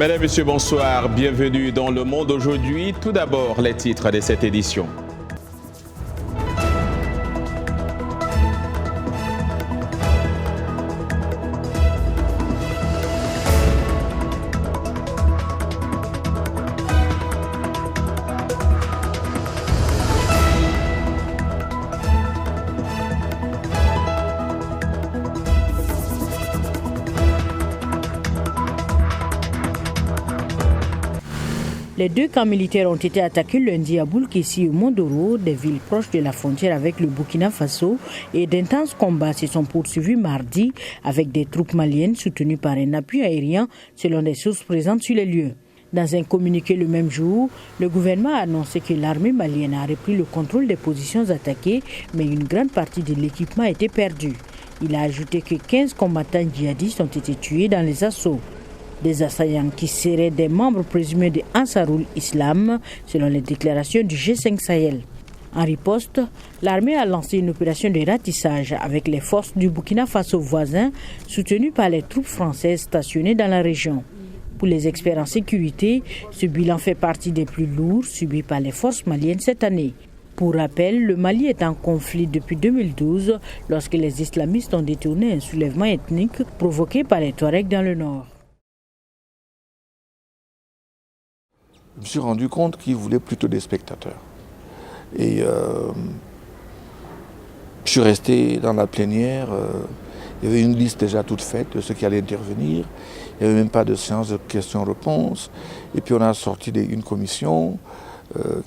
Mesdames, Messieurs, bonsoir. Bienvenue dans Le Monde aujourd'hui. Tout d'abord, les titres de cette édition. Les deux camps militaires ont été attaqués lundi à Boulkessi et Mondoro, des villes proches de la frontière avec le Burkina Faso, et d'intenses combats se sont poursuivis mardi avec des troupes maliennes soutenues par un appui aérien selon des sources présentes sur les lieux. Dans un communiqué le même jour, le gouvernement a annoncé que l'armée malienne a repris le contrôle des positions attaquées, mais une grande partie de l'équipement a été perdue. Il a ajouté que 15 combattants djihadistes ont été tués dans les assauts. Des assaillants qui seraient des membres présumés de Ansarul Islam, selon les déclarations du G5 Sahel. En riposte, l'armée a lancé une opération de ratissage avec les forces du Burkina Faso voisin, soutenues par les troupes françaises stationnées dans la région. Pour les experts en sécurité, ce bilan fait partie des plus lourds subis par les forces maliennes cette année. Pour rappel, le Mali est en conflit depuis 2012, lorsque les islamistes ont détourné un soulèvement ethnique provoqué par les Touaregs dans le nord. Je me suis rendu compte qu'ils voulaient plutôt des spectateurs. Et je suis resté dans la plénière. Il y avait une liste déjà toute faite de ceux qui allaient intervenir. Il n'y avait même pas de séance de questions-réponses. Et puis on a sorti une commission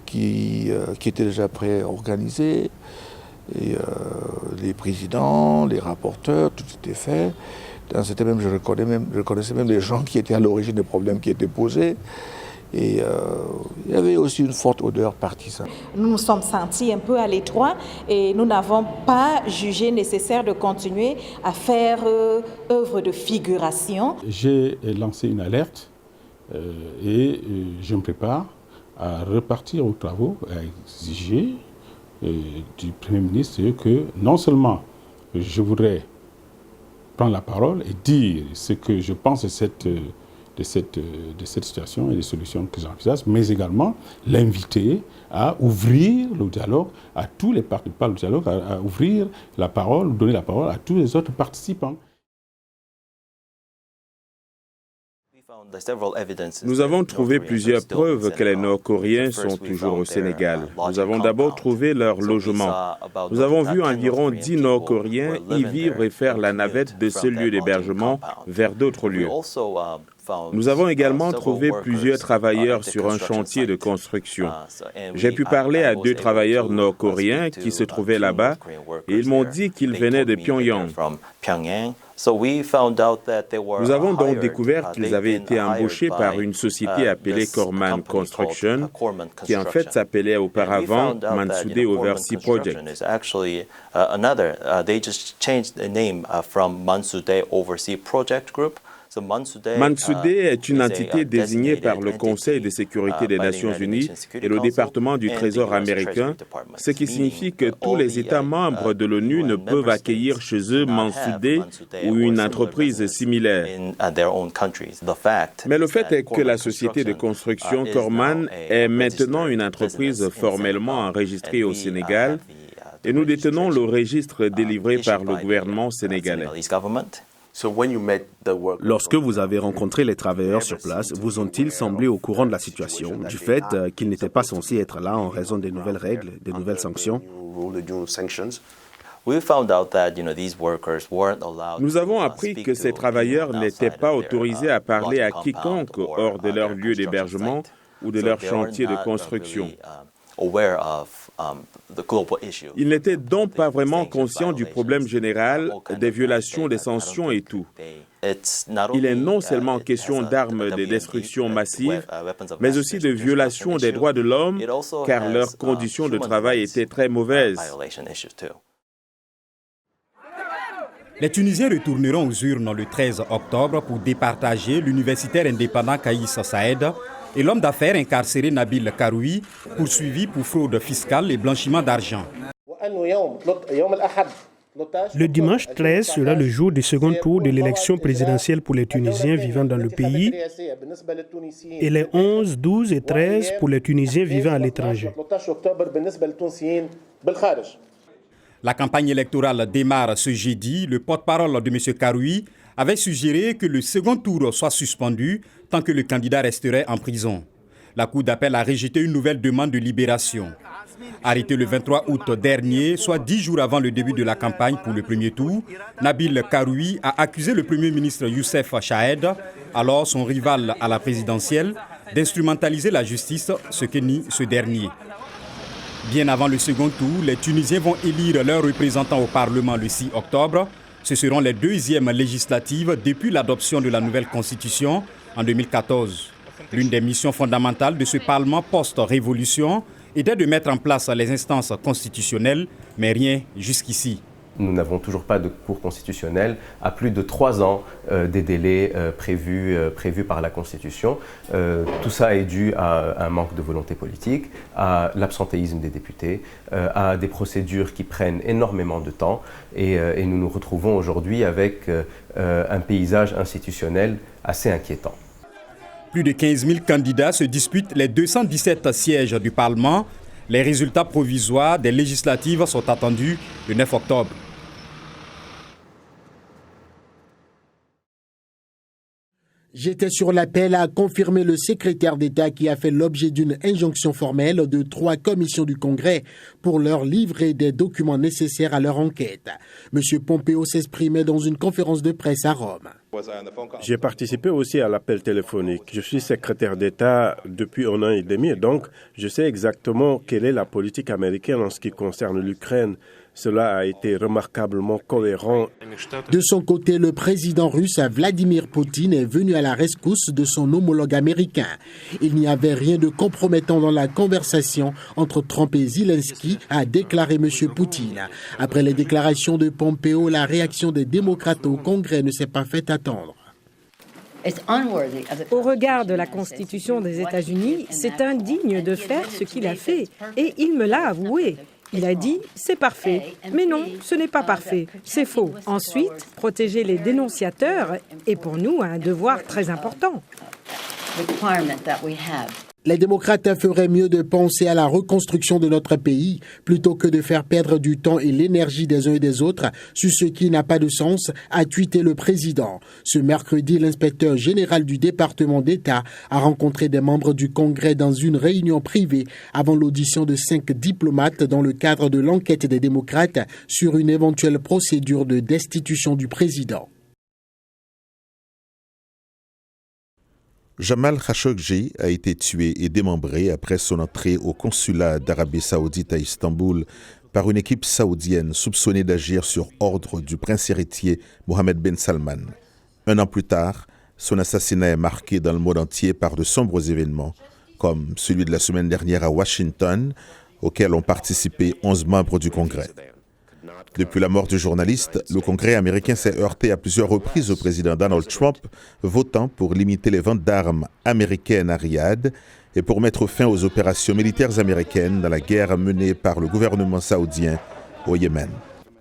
qui était déjà pré-organisée. Et les présidents, les rapporteurs, tout était fait. Je connaissais même les gens qui étaient à l'origine des problèmes qui étaient posés. Et il y avait aussi une forte odeur partisane. Nous nous sommes sentis un peu à l'étroit et nous n'avons pas jugé nécessaire de continuer à faire œuvre de figuration. J'ai lancé une alerte et je me prépare à repartir aux travaux, à exiger du Premier ministre que non seulement je voudrais prendre la parole et dire ce que je pense de cette situation et des solutions que j'envisage, mais également l'inviter à ouvrir le dialogue à tous les participants du dialogue, à ouvrir la parole, donner la parole à tous les autres participants. Nous avons trouvé plusieurs preuves que les Nord-Coréens sont toujours au Sénégal. Nous avons d'abord trouvé leur logement. Nous avons vu environ 10 Nord-Coréens y vivre et faire la navette de ce lieu d'hébergement vers d'autres lieux. Nous avons également trouvé plusieurs travailleurs sur un chantier de construction. J'ai pu parler à 2 travailleurs nord-coréens qui se trouvaient là-bas et ils m'ont dit qu'ils venaient de Pyongyang. Nous avons donc découvert qu'ils avaient été embauchés par une société appelée Corman Construction, qui en fait s'appelait auparavant Mansude Overseas Project. Mansude est une entité désignée par le Conseil de sécurité des Nations Unies et le département du Trésor américain, ce qui signifie que tous les États membres de l'ONU ne peuvent accueillir chez eux Mansude ou une entreprise similaire. Mais le fait est que la société de construction Corman est maintenant une entreprise formellement enregistrée au Sénégal et nous détenons le registre délivré par le gouvernement sénégalais. Lorsque vous avez rencontré les travailleurs sur place, vous ont-ils semblé au courant de la situation, du fait qu'ils n'étaient pas censés être là en raison des nouvelles règles, des nouvelles sanctions? Nous avons appris que ces travailleurs n'étaient pas autorisés à parler à quiconque hors de leur lieu d'hébergement ou de leur chantier de construction. Ils n'étaient donc pas vraiment conscients du problème général, des violations, des sanctions et tout. Il est non seulement question d'armes de destruction massive, mais aussi de violations des droits de l'homme, car leurs conditions de travail étaient très mauvaises. Les Tunisiens retourneront aux urnes le 13 octobre pour départager l'universitaire indépendant Kaïs Saïed et l'homme d'affaires incarcéré Nabil Karoui, poursuivi pour fraude fiscale et blanchiment d'argent. Le dimanche 13 sera le jour du second tour de l'élection présidentielle pour les Tunisiens vivant dans le pays et les 11, 12 et 13 pour les Tunisiens vivant à l'étranger. La campagne électorale démarre ce jeudi. Le porte-parole de M. Karoui avait suggéré que le second tour soit suspendu tant que le candidat resterait en prison. La Cour d'appel a rejeté une nouvelle demande de libération. Arrêté le 23 août dernier, soit 10 jours avant le début de la campagne pour le premier tour, Nabil Karoui a accusé le Premier ministre Youssef Chahed, alors son rival à la présidentielle, d'instrumentaliser la justice, ce que nie ce dernier. Bien avant le second tour, les Tunisiens vont élire leurs représentants au Parlement le 6 octobre. Ce seront les deuxièmes législatives depuis l'adoption de la nouvelle Constitution en 2014. L'une des missions fondamentales de ce Parlement post-révolution était de mettre en place les instances constitutionnelles, mais rien jusqu'ici. Nous n'avons toujours pas de cour constitutionnelle à plus de 3 ans des délais prévus par la Constitution. Tout ça est dû à un manque de volonté politique, à l'absentéisme des députés, à des procédures qui prennent énormément de temps et nous nous retrouvons aujourd'hui avec un paysage institutionnel assez inquiétant. Plus de 15 000 candidats se disputent les 217 sièges du Parlement. Les résultats provisoires des législatives sont attendus le 9 octobre. J'étais sur l'appel, a confirmé le secrétaire d'État qui a fait l'objet d'une injonction formelle de 3 commissions du Congrès pour leur livrer des documents nécessaires à leur enquête. M. Pompeo s'exprimait dans une conférence de presse à Rome. J'ai participé aussi à l'appel téléphonique. Je suis secrétaire d'État depuis 1 an et demi, donc je sais exactement quelle est la politique américaine en ce qui concerne l'Ukraine. Cela a été remarquablement cohérent. De son côté, le président russe Vladimir Poutine est venu à la rescousse de son homologue américain. Il n'y avait rien de compromettant dans la conversation entre Trump et Zelensky, a déclaré M. Poutine. Après les déclarations de Pompeo, la réaction des démocrates au Congrès ne s'est pas fait attendre. Au regard de la Constitution des États-Unis, c'est indigne de faire ce qu'il a fait. Et il me l'a avoué. Il a dit « c'est parfait ». Mais non, ce n'est pas parfait, c'est faux. Ensuite, protéger les dénonciateurs est pour nous un devoir très important. Les démocrates feraient mieux de penser à la reconstruction de notre pays plutôt que de faire perdre du temps et l'énergie des uns et des autres sur ce qui n'a pas de sens, a tweeté le président. Ce mercredi, l'inspecteur général du département d'État a rencontré des membres du Congrès dans une réunion privée avant l'audition de 5 diplomates dans le cadre de l'enquête des démocrates sur une éventuelle procédure de destitution du président. Jamal Khashoggi a été tué et démembré après son entrée au consulat d'Arabie Saoudite à Istanbul par une équipe saoudienne soupçonnée d'agir sur ordre du prince héritier Mohammed Ben Salman. 1 an plus tard, son assassinat est marqué dans le monde entier par de sombres événements, comme celui de la semaine dernière à Washington, auquel ont participé 11 membres du Congrès. Depuis la mort du journaliste, le Congrès américain s'est heurté à plusieurs reprises au président Donald Trump, votant pour limiter les ventes d'armes américaines à Riyad et pour mettre fin aux opérations militaires américaines dans la guerre menée par le gouvernement saoudien au Yémen.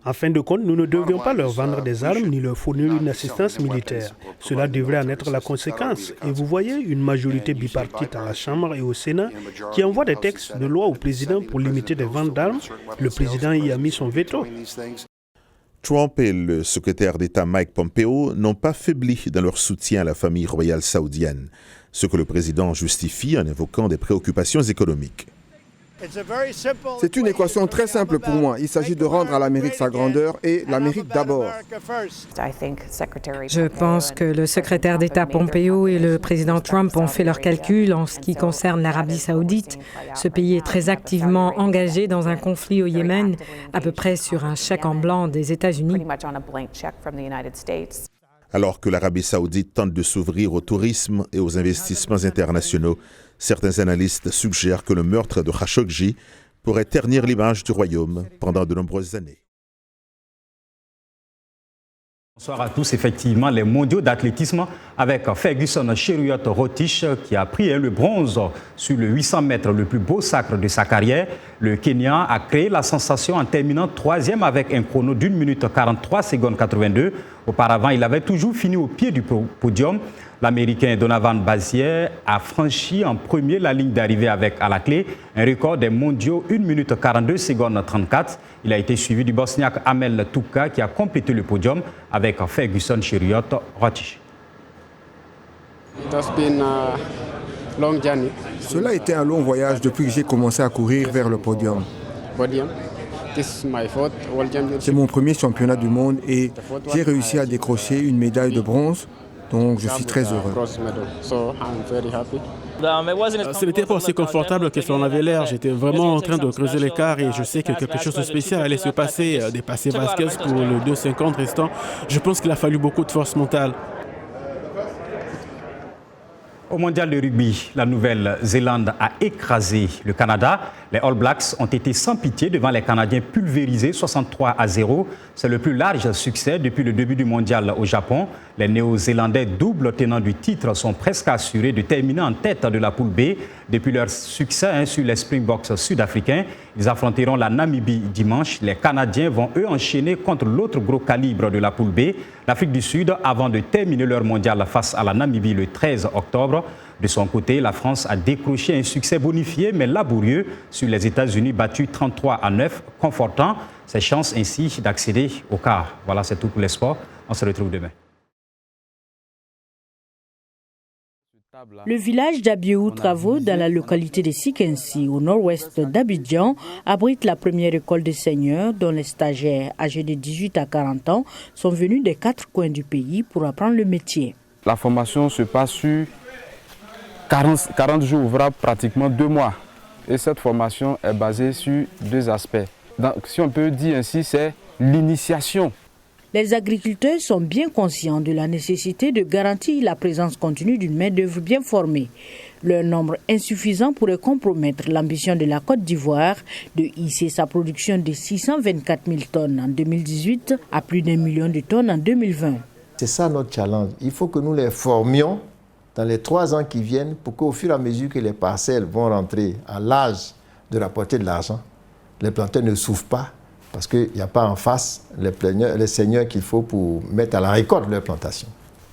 En fin de compte, nous ne devions pas leur vendre des armes ni leur fournir une assistance militaire. Cela devrait en être la conséquence. Et vous voyez une majorité bipartite à la Chambre et au Sénat qui envoie des textes de loi au président pour limiter les ventes d'armes. Le président y a mis son veto. Trump et le secrétaire d'État Mike Pompeo n'ont pas faibli dans leur soutien à la famille royale saoudienne, ce que le président justifie en évoquant des préoccupations économiques. C'est une équation très simple pour moi. Il s'agit de rendre à l'Amérique sa grandeur et l'Amérique d'abord. Je pense que le secrétaire d'État Pompeo et le président Trump ont fait leurs calculs en ce qui concerne l'Arabie saoudite. Ce pays est très activement engagé dans un conflit au Yémen, à peu près sur un chèque en blanc des États-Unis. Alors que l'Arabie saoudite tente de s'ouvrir au tourisme et aux investissements internationaux, certains analystes suggèrent que le meurtre de Khashoggi pourrait ternir l'image du royaume pendant de nombreuses années. Bonsoir à tous. Effectivement, les mondiaux d'athlétisme avec Ferguson Cheruiyot-Rotich qui a pris le bronze sur le 800 mètres, le plus beau sacre de sa carrière. Le Kenyan a créé la sensation en terminant 3e avec un chrono d'1 minute 43 secondes 82. Auparavant, il avait toujours fini au pied du podium. L'Américain Donovan Bazier a franchi en premier la ligne d'arrivée avec à la clé un record des mondiaux 1 minute 42 secondes 34. Il a été suivi du Bosniaque Amel Tuka qui a complété le podium avec Ferguson Cheruiyot-Rotich. Cela a été un long voyage depuis que j'ai commencé à courir vers le podium. C'est mon premier championnat du monde et j'ai réussi à décrocher une médaille de bronze, donc je suis très heureux. Ce n'était pas aussi confortable que cela en avait l'air. J'étais vraiment en train de creuser l'écart et je sais que quelque chose de spécial allait se passer. Dépasser Vasquez pour le 2,50 restant, je pense qu'il a fallu beaucoup de force mentale. Au mondial de rugby, la Nouvelle-Zélande a écrasé le Canada. Les All Blacks ont été sans pitié devant les Canadiens pulvérisés 63-0. C'est le plus large succès depuis le début du mondial au Japon. Les Néo-Zélandais, double tenants du titre, sont presque assurés de terminer en tête de la poule B. Depuis leur succès sur les Springboks sud-africains, ils affronteront la Namibie dimanche. Les Canadiens vont eux enchaîner contre l'autre gros calibre de la poule B, l'Afrique du Sud, avant de terminer leur mondial face à la Namibie le 13 octobre. De son côté, la France a décroché un succès bonifié mais laborieux sur les États-Unis battus 33-9, confortant ses chances ainsi d'accéder au quart. Voilà, c'est tout pour les sports. On se retrouve demain. Le village d'Abiou-Travo, dans la localité de Sikensi, au nord-ouest d'Abidjan, abrite la première école des seigneurs dont les stagiaires âgés de 18 à 40 ans sont venus des 4 coins du pays pour apprendre le métier. La formation se passe sur 40 jours ouvrables, pratiquement 2 mois. Et cette formation est basée sur 2 aspects. Donc, si on peut dire ainsi, c'est l'initiation. Les agriculteurs sont bien conscients de la nécessité de garantir la présence continue d'une main-d'œuvre bien formée. Leur nombre insuffisant pourrait compromettre l'ambition de la Côte d'Ivoire de hisser sa production de 624 000 tonnes en 2018 à plus d'1 million de tonnes en 2020. C'est ça notre challenge. Il faut que nous les formions dans les 3 ans qui viennent pour qu'au fur et à mesure que les parcelles vont rentrer à l'âge de rapporter de l'argent, les planteurs ne souffrent pas parce qu'il n'y a pas en face les seigneurs qu'il faut pour mettre à la récolte leur plantation.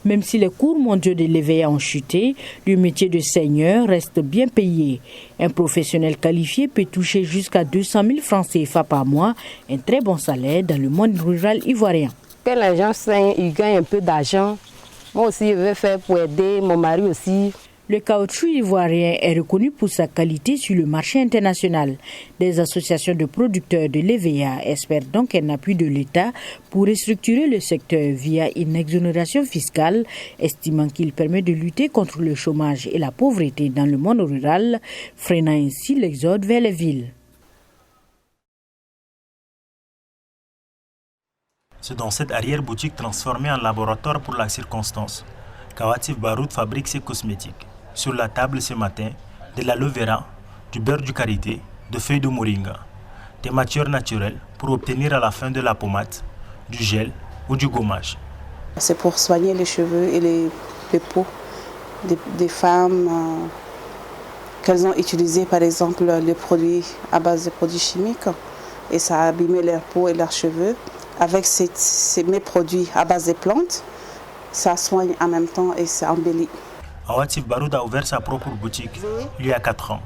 Même si les cours mondiaux de l'EVA ont chuté, le métier de seigneur reste bien payé. Un professionnel qualifié peut toucher jusqu'à 200 000 francs CFA par mois, un très bon salaire dans le monde rural ivoirien. Que les gens saignent, ils gagnent un peu d'argent. Moi aussi, je vais faire pour aider mon mari aussi. Le caoutchouc ivoirien est reconnu pour sa qualité sur le marché international. Des associations de producteurs de l'EVA espèrent donc un appui de l'État pour restructurer le secteur via une exonération fiscale, estimant qu'il permet de lutter contre le chômage et la pauvreté dans le monde rural, freinant ainsi l'exode vers les villes. C'est dans cette arrière-boutique transformée en laboratoire pour la circonstance qu'Awatif Baroud fabrique ses cosmétiques. Sur la table ce matin, de l'aloe vera, du beurre du karité, de feuilles de moringa, des matières naturelles pour obtenir à la fin de la pommade, du gel ou du gommage. C'est pour soigner les cheveux et les peaux des femmes qu'elles ont utilisé par exemple les produits à base de produits chimiques et ça a abîmé leur peau et leurs cheveux. Avec mes produits à base de plantes, ça soigne en même temps et ça embellit. Awatif Baroud a ouvert sa propre boutique il y a 4 ans,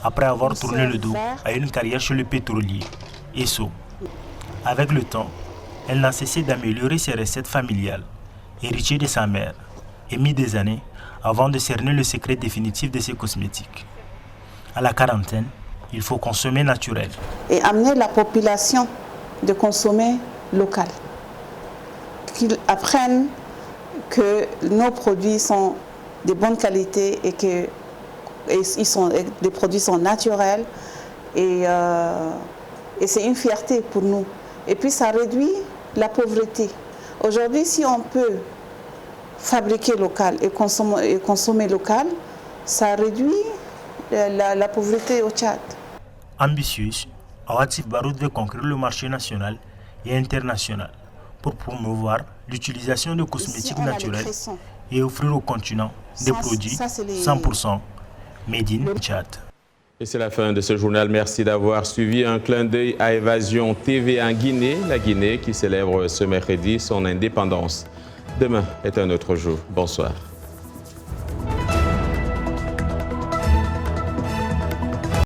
après avoir tourné le dos à une carrière chez le pétrolier, Esso. Avec le temps, elle n'a cessé d'améliorer ses recettes familiales, héritiées de sa mère, et mis des années avant de cerner le secret définitif de ses cosmétiques. À la quarantaine, il faut consommer naturel. Et amener la population de consommer local. Qu'ils apprennent que nos produits sont de bonne qualité et que les produits sont naturels et c'est une fierté pour nous. Et puis ça réduit la pauvreté. Aujourd'hui, si on peut fabriquer local et consommer local, ça réduit la pauvreté au Tchad. Ambitieuse, Awatif Baroud veut conquérir le marché national et international pour promouvoir l'utilisation de cosmétiques naturels et offrir au continent des produits 100% made in Tchad. Et c'est la fin de ce journal. Merci d'avoir suivi. Un clin d'œil à Évasion TV en Guinée, la Guinée qui célèbre ce mercredi son indépendance. Demain est un autre jour. Bonsoir.